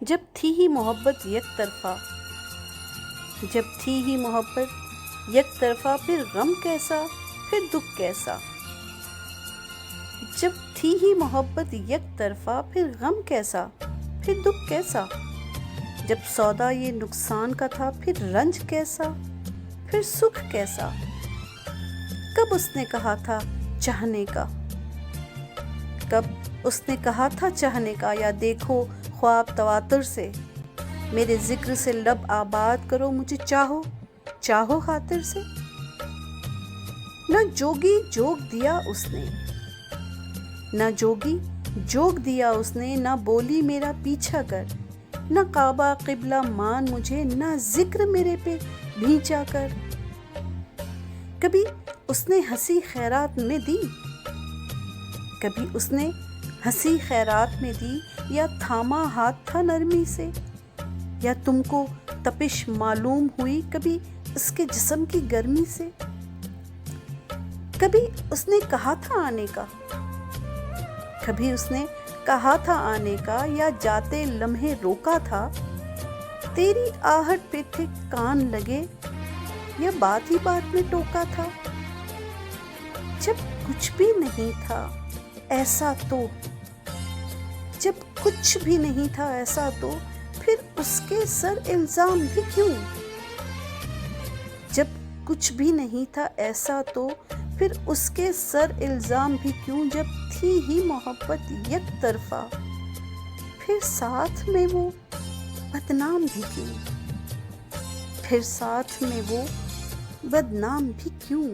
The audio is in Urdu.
جب تھی ہی محبت یک طرفہ، جب تھی ہی محبت یک طرفہ، پھر غم کیسا پھر دکھ کیسا؟ جب تھی ہی محبت یک طرفہ، پھر غم کیسا پھر دکھ کیسا؟ جب سودا یہ نقصان کا تھا، پھر رنج کیسا پھر سکھ کیسا؟ کب اس نے کہا تھا چاہنے کا، کب اس نے کہا تھا چاہنے کا، یا دیکھو خواب تواتر سے، میرے ذکر سے لب آباد کرو، مجھے چاہو چاہو خاطر سے۔ نہ جوگی جوگ دیا اس نے، نہ جوگی جوگ دیا اس نے، نہ بولی میرا پیچھا کر، نہ کعبہ قبلہ مان مجھے، نہ ذکر میرے پہ بھیجا کر۔ کبھی اس نے ہنسی خیرات میں دی، کبھی اس نے ہنسی خیرات میں دی، یا تھاما ہاتھ تھا نرمی سے، یا تم کو تپش معلوم ہوئی کبھی اس کے جسم کی گرمی سے۔ کبھی اس نے کہا تھا آنے کا، کبھی اس نے کہا تھا آنے کا، یا جاتے لمحے روکا تھا، تیری آہٹ پہ تھے کان لگے، یا بات ہی بات میں ٹوکا تھا۔ جب کچھ بھی نہیں تھا ایسا تو، جب کچھ بھی نہیں تھا ایسا تو، پھر اس کے سر الزام بھی کیوں؟ جب کچھ بھی نہیں تھا ایسا تو، پھر اس کے سر الزام بھی کیوں؟ جب تھی ہی محبت یک طرفہ، پھر ساتھ میں وہ بدنام بھی کیوں؟ پھر ساتھ میں وہ بدنام بھی کیوں؟